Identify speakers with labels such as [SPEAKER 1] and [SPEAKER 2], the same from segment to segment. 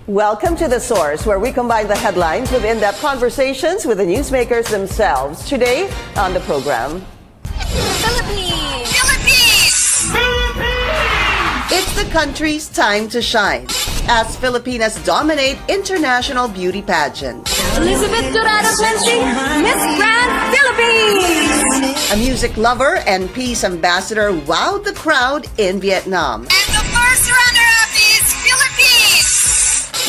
[SPEAKER 1] Welcome to The Source, where we combine the headlines with in-depth conversations with the newsmakers themselves. Today on the program,
[SPEAKER 2] Philippines!
[SPEAKER 1] It's the country's time to shine as Filipinas dominate international beauty pageant.
[SPEAKER 2] Elizabeth Dorado-Clancy, Miss Grand Philippines!
[SPEAKER 1] A music lover and peace ambassador wowed the crowd in Vietnam.
[SPEAKER 2] And the first runner-up is Philippines!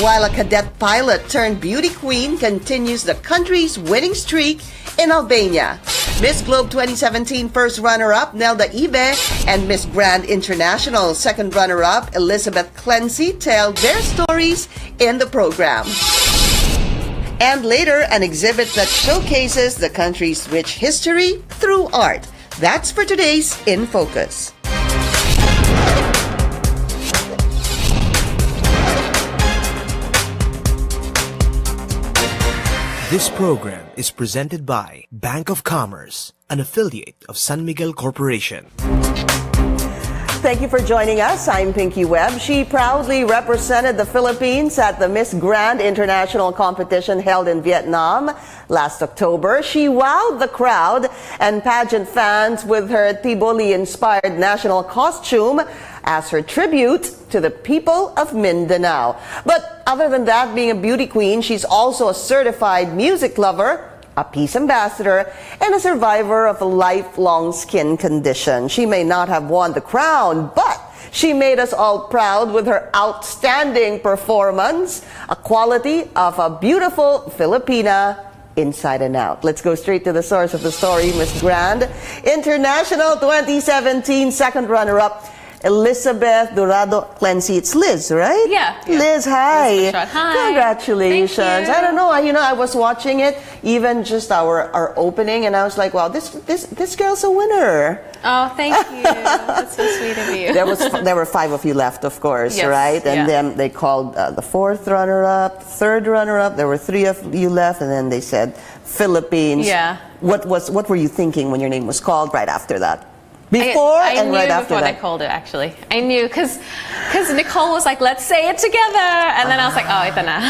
[SPEAKER 1] While a cadet pilot turned beauty queen continues the country's winning streak in Albania. Miss Globe 2017 first runner-up Nelda Ibe and Miss Grand International second runner-up Elizabeth Clancy tell their stories in the program. And later, an exhibit that showcases the country's rich history through art. That's for today's In Focus.
[SPEAKER 3] This program is presented by Bank of Commerce, an affiliate of San Miguel Corporation.
[SPEAKER 1] Thank you for joining us. I'm Pinky Webb. She proudly represented the Philippines at the Miss Grand International competition held in Vietnam last October. She wowed the crowd and pageant fans with her Tiboli-inspired national costume as her tribute to the people of Mindanao. But other than that, being a beauty queen, she's also a certified music lover, a peace ambassador, and a survivor of a lifelong skin condition. She may not have won the crown, but she made us all proud with her outstanding performance, a quality of a beautiful Filipina inside and out. Let's go straight to the source of the story. Miss Grand International 2017 second runner-up Elizabeth Dorado-Clancy. It's Liz, right?
[SPEAKER 4] Yeah.
[SPEAKER 1] Liz, hi.
[SPEAKER 4] Liz, hi.
[SPEAKER 1] Congratulations.
[SPEAKER 4] Thank you.
[SPEAKER 1] I don't know. I was watching it, even just our opening, and I was like, wow, this girl's a winner.
[SPEAKER 4] Oh, thank you. That's so sweet of you.
[SPEAKER 1] There were 5 of you left, of course,
[SPEAKER 4] Yes,
[SPEAKER 1] right? And
[SPEAKER 4] yeah.
[SPEAKER 1] then they called the 4th runner-up, 3rd runner-up. There were 3 of you left, and then they said Philippines.
[SPEAKER 4] Yeah.
[SPEAKER 1] What were you thinking when your name was called right after that? Before and right after
[SPEAKER 4] before
[SPEAKER 1] that.
[SPEAKER 4] they called it, actually. I knew, because Nicole was like, let's say it together. And then I was like, oh, ito na.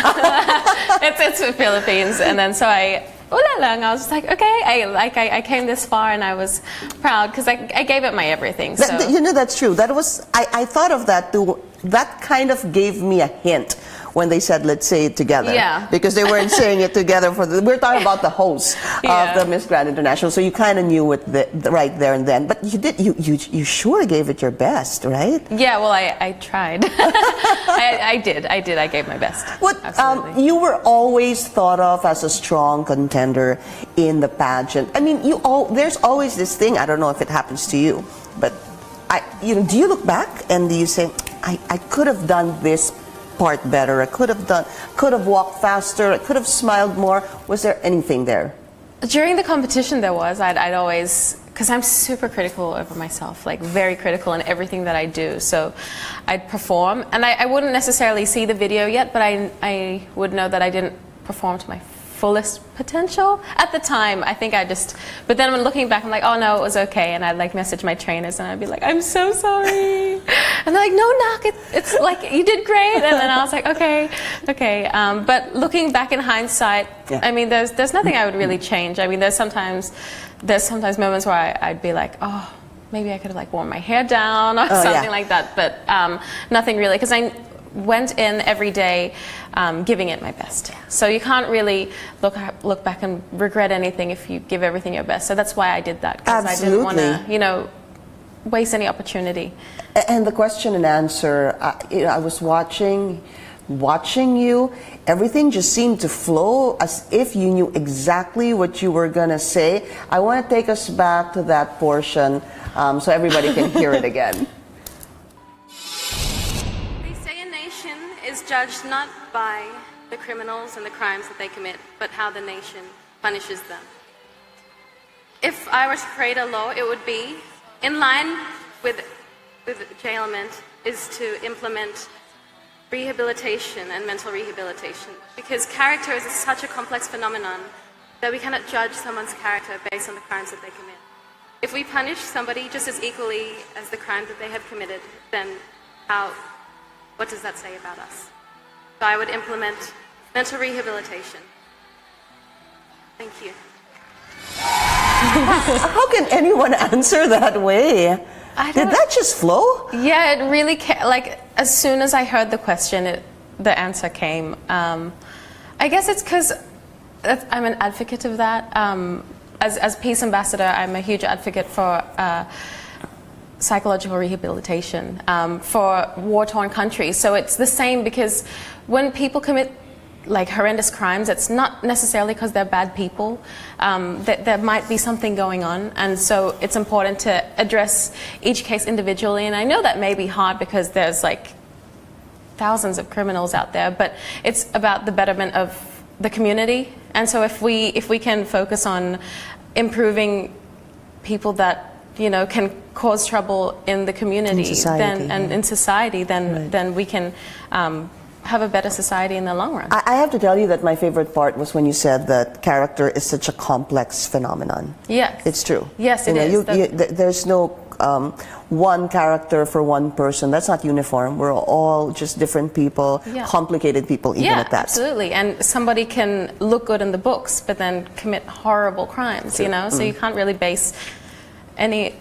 [SPEAKER 4] it's the Philippines. And then so I was just like, okay. I came this far and I was proud because I gave it my everything. So.
[SPEAKER 1] That's true. That was, I thought of that too. That kind of gave me a hint when they said, let's say it together.
[SPEAKER 4] Yeah.
[SPEAKER 1] Because they weren't saying it together we're talking about the host of the Miss Grand International. So you kind of knew it right there and then. But you sure gave it your best, right?
[SPEAKER 4] Yeah, well, I tried. I did. I gave my best.
[SPEAKER 1] You were always thought of as a strong contender in the pageant. I mean, there's always this thing, I don't know if it happens to you, but do you look back and do you say, I could have done this part better, I could have walked faster, I could have smiled more? Was there anything there?
[SPEAKER 4] During the competition there was. I'd always, because I'm super critical over myself, like very critical in everything that I do. So I'd perform, and I wouldn't necessarily see the video yet, but I would know that I didn't perform to my fullest potential. At the time, I think but then when looking back, I'm like, oh no, it was okay. And I'd like message my trainers and I'd be like, I'm so sorry. And they're like, no, Nak, it's like, you did great. And then I was like, okay. But looking back in hindsight,
[SPEAKER 1] yeah.
[SPEAKER 4] I mean, there's nothing I would really change. I mean, there's sometimes moments where I'd be like, oh, maybe I could have like worn my hair down or something like that. But nothing really, because I went in every day giving it my best. So you can't really look back and regret anything if you give everything your best. So that's why I did that, because I didn't want to, waste any opportunity.
[SPEAKER 1] And the question and answer, I was watching you, everything just seemed to flow as if you knew exactly what you were going to say. I want to take us back to that portion so everybody can hear it again.
[SPEAKER 5] Is judged not by the criminals and the crimes that they commit, but how the nation punishes them. If I were to create a law, it would be in line with jailment, is to implement rehabilitation and mental rehabilitation, because character is such a complex phenomenon that we cannot judge someone's character based on the crimes that they commit. If we punish somebody just as equally as the crime that they have committed, then what does that say about us? So I would implement mental rehabilitation. Thank you.
[SPEAKER 1] How can anyone answer that way? Did that just flow?
[SPEAKER 4] Yeah, it really like as soon as I heard the question, the answer came. I guess it's because I'm an advocate of that. As peace ambassador, I'm a huge advocate for psychological rehabilitation for war-torn countries. So it's the same, because when people commit like horrendous crimes, it's not necessarily because they're bad people. There might be something going on, and so it's important to address each case individually. And I know that may be hard because there's like thousands of criminals out there, but it's about the betterment of the community. And so if we can focus on improving people that can cause trouble in the community, in society, then we can have a better society in the long run.
[SPEAKER 1] I have to tell you that my favorite part was when you said that character is such a complex phenomenon.
[SPEAKER 4] Yes.
[SPEAKER 1] It's true.
[SPEAKER 4] Yes, it is.
[SPEAKER 1] There's no one character for one person. That's not uniform. We're all just different people, complicated people even at that.
[SPEAKER 4] Yeah, absolutely. And somebody can look good in the books, but then commit horrible crimes, So you can't really base you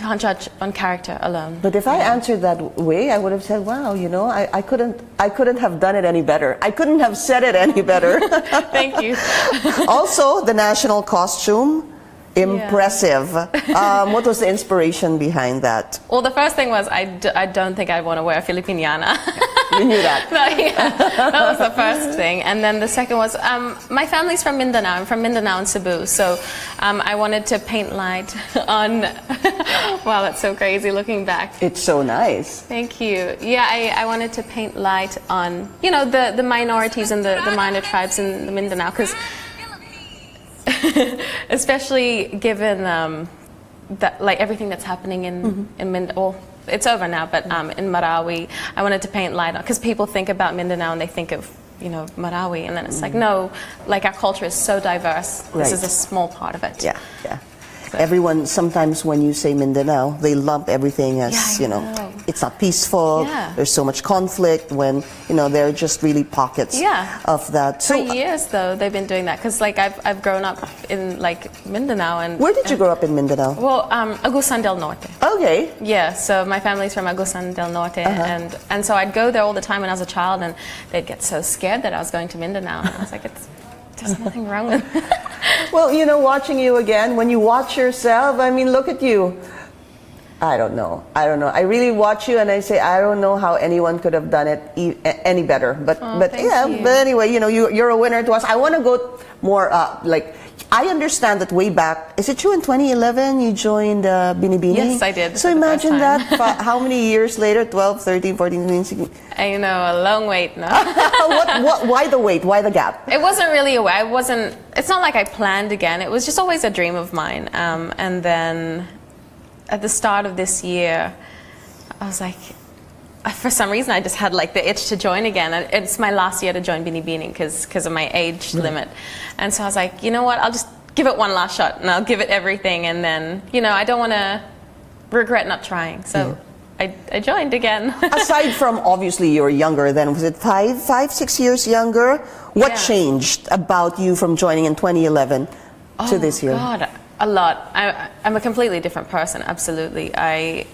[SPEAKER 4] can't judge on character alone.
[SPEAKER 1] But if I answered that way, I would have said, wow, I couldn't have done it any better. I couldn't have said it any better.
[SPEAKER 4] Thank you.
[SPEAKER 1] Also, the national costume, impressive. What was the inspiration behind that?
[SPEAKER 4] Well, the first thing was I don't think I want to wear a Filipiniana.
[SPEAKER 1] You knew that.
[SPEAKER 4] That was the first thing. And then the second was, my family's from Mindanao. I'm from Mindanao and Cebu. So I wanted to paint light on, wow, that's so crazy looking back.
[SPEAKER 1] It's so nice.
[SPEAKER 4] Thank you. Yeah, I wanted to paint light on, the minorities and the minor tribes in the Mindanao, because especially given that, like, everything that's happening in Mindanao. Well, it's over now, but in Marawi, I wanted to paint light on, because people think about Mindanao and they think of Marawi, and then it's like, no, like, our culture is so diverse.
[SPEAKER 1] Right.
[SPEAKER 4] This is a small part of it.
[SPEAKER 1] Yeah. So. Everyone, sometimes when you say Mindanao, they lump everything as, it's not peaceful, there's so much conflict, when, there are just really pockets of that.
[SPEAKER 4] So, for years, though, they've been doing that, because, like, I've grown up in, like, Mindanao. And
[SPEAKER 1] where did you grow up in Mindanao?
[SPEAKER 4] Well, Agusan del Norte.
[SPEAKER 1] Okay.
[SPEAKER 4] Yeah, so my family's from Agusan del Norte, and so I'd go there all the time when I was a child, and they'd get so scared that I was going to Mindanao, and I was like, there's nothing wrong with it.
[SPEAKER 1] Well, watching you again, when you watch yourself, I mean, look at you. I don't know. I really watch you and I say, I don't know how anyone could have done it any better. But anyway, you're a winner to us. I want to go more, I understand that way back, is it true in 2011 you joined Binibini?
[SPEAKER 4] Yes, I did.
[SPEAKER 1] So imagine that, how many years later, 12, 13, 14, 15, 16?
[SPEAKER 4] I know, a long wait now.
[SPEAKER 1] Why the wait? Why the gap?
[SPEAKER 4] It wasn't really a wait. It's not like I planned again. It was just always a dream of mine. And then at the start of this year, I was like, for some reason, I just had like the itch to join again. And it's my last year to join Binibini because of my age limit. And so I was like, you know what, I'll just give it one last shot and I'll give it everything. And then, I don't want to regret not trying. So I joined again. Aside
[SPEAKER 1] from, obviously, you're younger then. Was it 6 years younger? What changed about you from joining in 2011 to this year?
[SPEAKER 4] God, a lot. I'm a completely different person, absolutely. I'm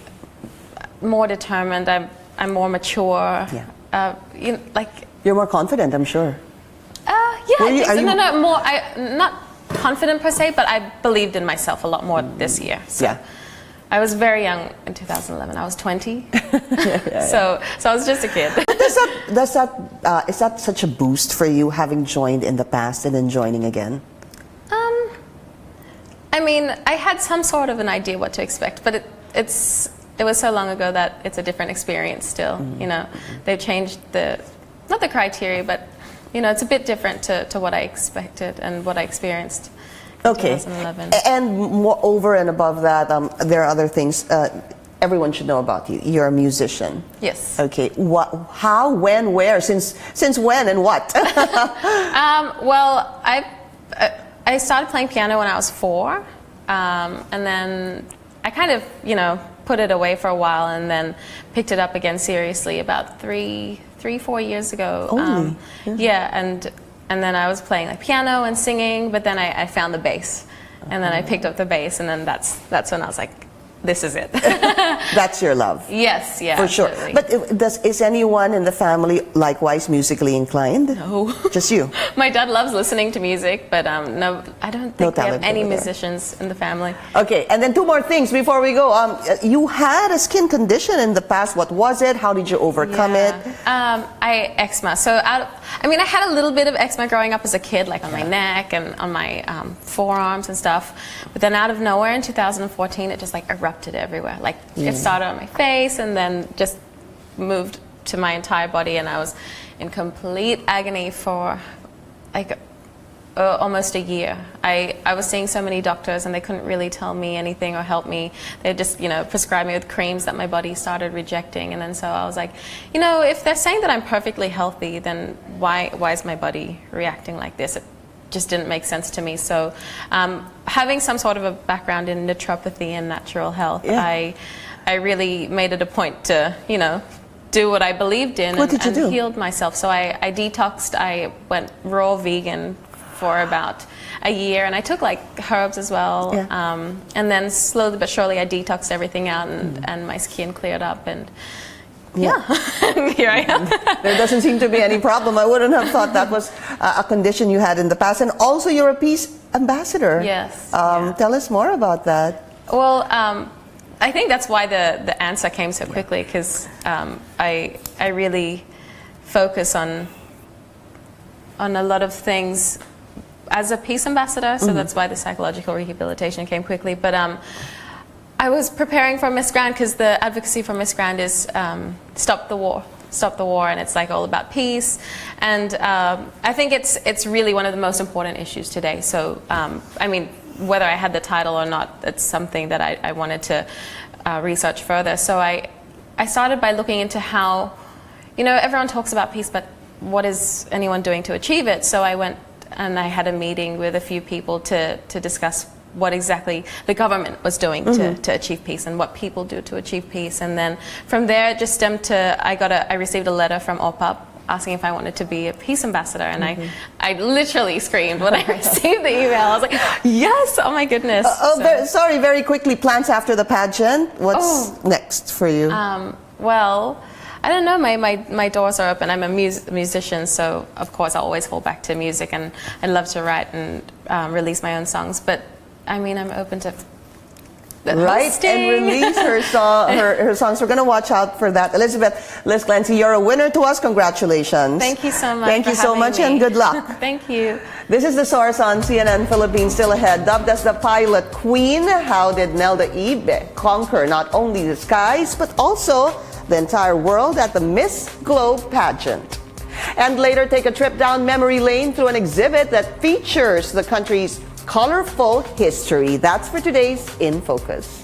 [SPEAKER 4] more determined. I'm more mature.
[SPEAKER 1] Yeah. You're more confident, I'm sure.
[SPEAKER 4] More. Not confident per se, but I believed in myself a lot more this year. So I was very young in 2011. I was 20, so I was just a kid.
[SPEAKER 1] Is that such a boost for you, having joined in the past and then joining again?
[SPEAKER 4] I mean, I had some sort of an idea what to expect, but it was so long ago that it's a different experience still. They've changed not the criteria, but it's a bit different to what I expected and what I experienced in 2011.
[SPEAKER 1] And more over and above that, there are other things everyone should know about you. You're a musician.
[SPEAKER 4] Yes.
[SPEAKER 1] Okay. What? How? When? Where? Since when? And what?
[SPEAKER 4] Well, I started playing piano when I was 4, and then I kind of put it away for a while, and then picked it up again seriously about three 3-4 years ago.
[SPEAKER 1] Only?
[SPEAKER 4] Yeah, and then I was playing like piano and singing, but then I found the bass, and then I picked up the bass, and then that's when I was like, this is it.
[SPEAKER 1] That's your love.
[SPEAKER 4] Yes, yeah,
[SPEAKER 1] For sure.
[SPEAKER 4] absolutely.
[SPEAKER 1] But is anyone in the family likewise musically inclined?
[SPEAKER 4] No.
[SPEAKER 1] Just you?
[SPEAKER 4] My dad loves listening to music, but no, I don't think we have
[SPEAKER 1] talent
[SPEAKER 4] any
[SPEAKER 1] over there.
[SPEAKER 4] musicians in the family.
[SPEAKER 1] Okay, and then two more things before we go. You had a skin condition in the past. What was it? How did you overcome it?
[SPEAKER 4] Eczema. So I had a little bit of eczema growing up as a kid, like on my neck and on my forearms and stuff. But then out of nowhere in 2014, it just like erupted everywhere. Like it started on my face and then just moved to my entire body, and I was in complete agony for like almost a year. I was seeing so many doctors and they couldn't really tell me anything or help me. They just, prescribed me with creams that my body started rejecting. And then so I was like, if they're saying that I'm perfectly healthy, then why is my body reacting like this? It just didn't make sense to me. So having some sort of a background in naturopathy and natural health, I really made it a point to, do what I believed in and healed myself. So I detoxed. I went raw vegan for about a year, and I took like herbs as well. And then slowly but surely I detoxed everything out, and my skin cleared up, and here I am.
[SPEAKER 1] There doesn't seem to be any problem. I wouldn't have thought that was a condition you had in the past. And also you're a peace ambassador.
[SPEAKER 4] Yes.
[SPEAKER 1] Tell us more about that.
[SPEAKER 4] Well, I think that's why the answer came so quickly, because I really focus on a lot of things as a peace ambassador, so that's why the psychological rehabilitation came quickly. But I was preparing for Miss Grand, because the advocacy for Miss Grand is stop the war, and it's like all about peace. And I think it's really one of the most important issues today. So whether I had the title or not, it's something that I wanted to research further. So I started by looking into how, everyone talks about peace, but what is anyone doing to achieve it? So I went and I had a meeting with a few people to discuss what exactly the government was doing to achieve peace, and what people do to achieve peace. And then from there it just stemmed to, I received a letter from OPAP asking if I wanted to be a peace ambassador, and I literally screamed when I received the email. I was like, yes, oh my goodness.
[SPEAKER 1] Sorry, very quickly, plans after the pageant. What's next for you?
[SPEAKER 4] Well, I don't know. My doors are open. I'm a musician, so of course I'll always fall back to music, and I love to write and release my own songs. But I'm open to hosting.
[SPEAKER 1] And release her songs. We're going to watch out for that. Elizabeth Liz Clancy, you're a winner to us. Congratulations.
[SPEAKER 4] Thank you so much.
[SPEAKER 1] Thank you so much, and good luck.
[SPEAKER 4] Thank you.
[SPEAKER 1] This is The Source on CNN Philippines. Still ahead, dubbed as the pilot queen, how did Nelda Ibe conquer not only the skies but also the entire world at the Miss Globe pageant? And later, take a trip down memory lane through an exhibit that features the country's colorful history. That's for today's In Focus.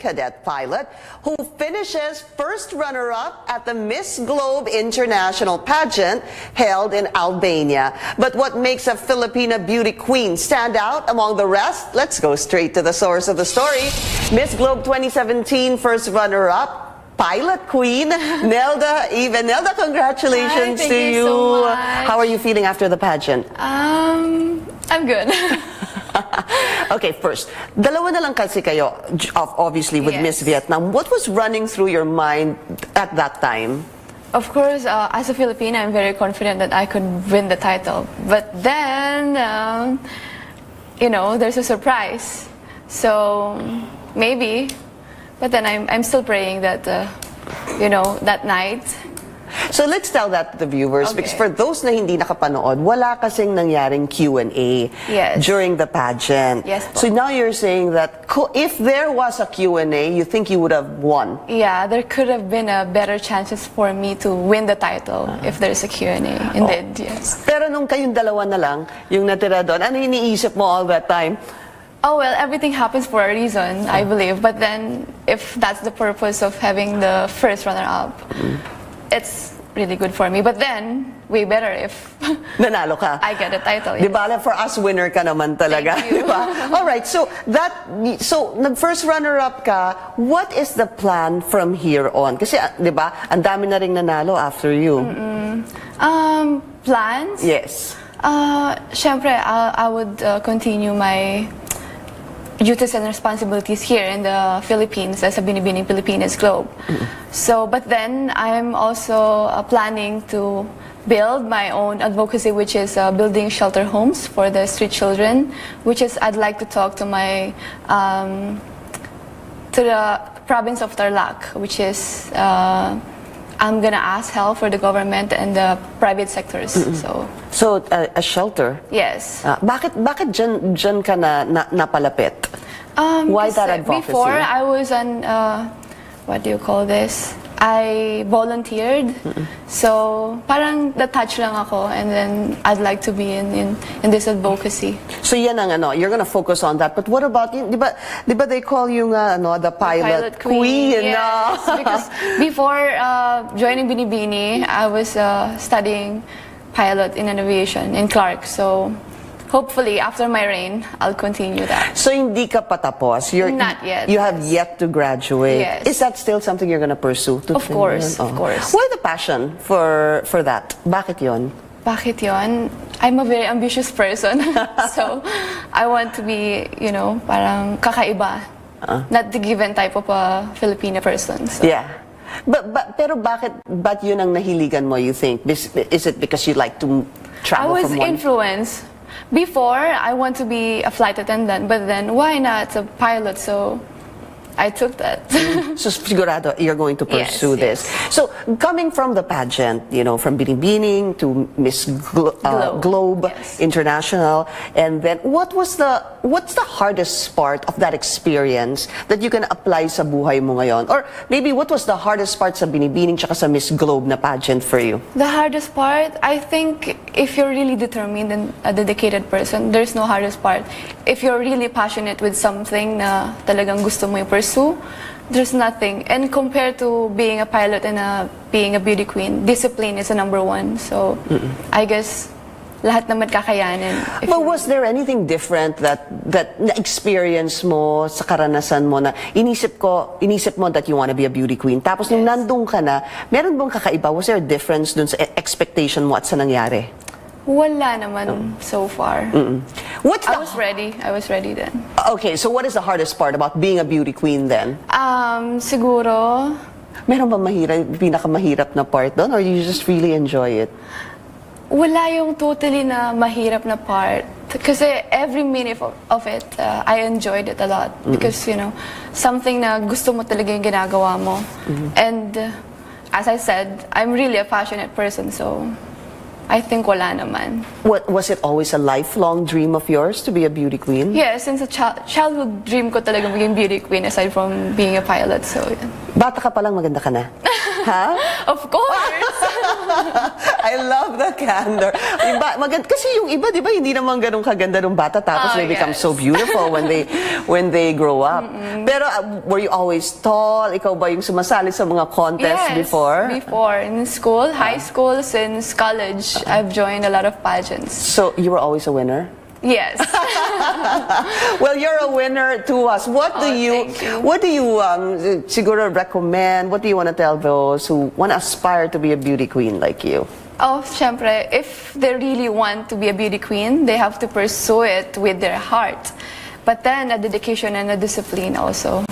[SPEAKER 1] cadet pilot who finishes first runner-up at the Miss Globe International pageant held in Albania. But what makes a Filipina beauty queen stand out among the rest? Let's go straight to the source of the story. Miss Globe 2017 first runner-up, pilot queen, Nelda Even. Nelda, congratulations
[SPEAKER 4] Hi,
[SPEAKER 1] to
[SPEAKER 4] thank
[SPEAKER 1] you.
[SPEAKER 4] you so much.
[SPEAKER 1] How are you feeling after the pageant?
[SPEAKER 4] I'm good.
[SPEAKER 1] Okay, first, dalawa na lang kasi kayo, obviously, with
[SPEAKER 4] Yes.
[SPEAKER 1] Miss Vietnam. What was running through your mind at that time?
[SPEAKER 6] Of course, as a Filipina, I'm very confident that I could win the title. But then, there's a surprise. So, maybe. But then I'm still praying that, that night.
[SPEAKER 1] So let's tell that to the viewers,
[SPEAKER 6] Okay.
[SPEAKER 1] because for those na hindi nakapanood, wala kasing nangyaring Q&A
[SPEAKER 6] Yes.
[SPEAKER 1] during the pageant.
[SPEAKER 6] Yes po.
[SPEAKER 1] So now you're saying that if there was a Q&A, you think you would have won?
[SPEAKER 6] Yeah, there could have been a better chances for me to win the title if there's a Q&A. Indeed, yes.
[SPEAKER 1] Pero nung kayong dalawa na lang, yung natira doon, ano iniisip mo all that time?
[SPEAKER 6] Oh, well, everything happens for a reason, I believe. But then, if that's the purpose of having the first runner-up, it's really good for me. But then, way better if
[SPEAKER 1] Nanalo ka.
[SPEAKER 6] I get a title.
[SPEAKER 1] Di ba? For us, winner ka naman talaga.
[SPEAKER 6] Thank you.
[SPEAKER 1] Di ba? All right. So nag-first runner-up ka. What is the plan from here on? Kasi, di ba, ang dami na ring nanalo after you.
[SPEAKER 6] Plans?
[SPEAKER 1] Yes.
[SPEAKER 6] Syempre, I would continue my duties and responsibilities here in the Philippines as a Binibining Pilipinas Globe. So, but then I'm also planning to build my own advocacy, which is building shelter homes for the street children, which is I'd like to talk to my to the province of Tarlac, which is I'm gonna ask help for the government and the private sectors.
[SPEAKER 1] So, a shelter.
[SPEAKER 6] Yes.
[SPEAKER 1] Bakit dyan ka napalapit? Why that
[SPEAKER 6] Kasi
[SPEAKER 1] advocacy?
[SPEAKER 6] Before, I was on, what do you call this? I volunteered. So, parang na-touch lang ako, and then I'd like to be in this advocacy.
[SPEAKER 1] So yan ang you're gonna focus on that. But what about you? Di ba they call you the pilot queen?
[SPEAKER 6] Yes, because before joining Binibini, I was studying pilot in aviation in Clark. So, hopefully, after my reign, I'll continue that.
[SPEAKER 1] So hindi ka patapos.
[SPEAKER 6] Not yet.
[SPEAKER 1] You have yet to graduate.
[SPEAKER 6] Yes.
[SPEAKER 1] Is that still something you're gonna pursue?
[SPEAKER 6] Of course, of course.
[SPEAKER 1] Why the passion for that? Bakit yon?
[SPEAKER 6] Bakit yon? I'm a very ambitious person. So, I want to be, parang kakaiba. Not the given type of a Filipina person. So.
[SPEAKER 1] Yeah. Pero bakit yun ang nahiligan mo, you think? Is it because you like to
[SPEAKER 6] I
[SPEAKER 1] travel
[SPEAKER 6] was
[SPEAKER 1] from one?
[SPEAKER 6] influenced. Before, I want to be a flight attendant, but then why not a pilot? So I took that.
[SPEAKER 1] So sigurado you're going to pursue
[SPEAKER 6] Yes,
[SPEAKER 1] this. So coming from the pageant, from Binibining to Miss Globe
[SPEAKER 6] Yes.
[SPEAKER 1] International, and then what's the hardest part of that experience that you can apply sa buhay mo ngayon? Or maybe what was the hardest part sa Binibining tsaka sa Miss Globe na pageant for you?
[SPEAKER 6] The hardest part, I think, if you're really determined and a dedicated person, there's no hardest part. If you're really passionate with something na talagang gusto mo pursue, there's nothing. And compared to being a pilot and being a beauty queen, discipline is a number one. So, I guess lahat naman kakayanin.
[SPEAKER 1] But was there anything different that na-experience mo sa karanasan mo na inisip mo that you want to be a beauty queen? Tapos nung nandun ka na, meron bang kakaiba? Was there a difference dun sa expectation mo at sa nangyari?
[SPEAKER 6] Wala naman so far. I was ready then.
[SPEAKER 1] Okay, so what is the hardest part about being a beauty queen then?
[SPEAKER 6] Siguro,
[SPEAKER 1] Meron ba pinakamahirap na part doon, or you just really enjoy it?
[SPEAKER 6] wala yung totally na mahirap na part. Kasi every minute of it, I enjoyed it a lot. Because, something na gusto mo talaga yung ginagawa mo. And as I said, I'm really a passionate person, so I think wala naman.
[SPEAKER 1] Was it always a lifelong dream of yours to be a beauty queen?
[SPEAKER 6] Yeah, since a childhood dream ko talaga maging beauty queen aside from being a pilot, so yeah.
[SPEAKER 1] Bata ka palang maganda ka na? Ha?
[SPEAKER 6] Of course!
[SPEAKER 1] I love the candor. Kasi yung iba, di ba, hindi naman ganun kaganda ng bata tapos they become so beautiful when they grow up. Pero were you always tall? Ikaw ba yung sumasali sa mga contests before?
[SPEAKER 6] Before. In school, high school, since college, I've joined a lot of pageants.
[SPEAKER 1] So you were always a winner?
[SPEAKER 6] Yes.
[SPEAKER 1] Well, you're a winner to us. What do you siguro recommend? What do you want to tell those who want to aspire to be a beauty queen like you?
[SPEAKER 6] Oh, syempre, if they really want to be a beauty queen, they have to pursue it with their heart. But then, a dedication and a discipline also.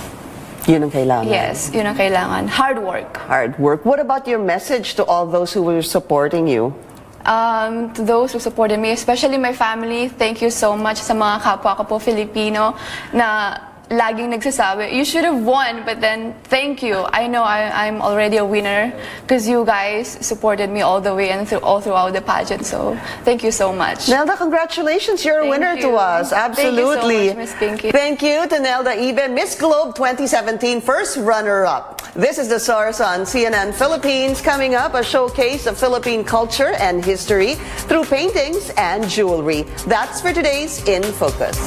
[SPEAKER 1] Yun ang kailangan.
[SPEAKER 6] Yes, yun ang kailangan. Hard work.
[SPEAKER 1] Hard work. What about your message to all those who were supporting you?
[SPEAKER 6] To those who supported me, especially my family, thank you so much sa mga kapwa ko po Filipino na laging nagsasabi, you should have won, but then thank you. I know I'm already a winner because you guys supported me all the way and all throughout the pageant. So thank you so much.
[SPEAKER 1] Nelda, congratulations. You're a winner to us. Absolutely.
[SPEAKER 6] Thank you so much, Miss Pinky.
[SPEAKER 1] Thank you to Nelda Ibe, Miss Globe 2017, first runner-up. This is The Source on CNN Philippines. Coming up, a showcase of Philippine culture and history through paintings and jewelry. That's for today's In Focus.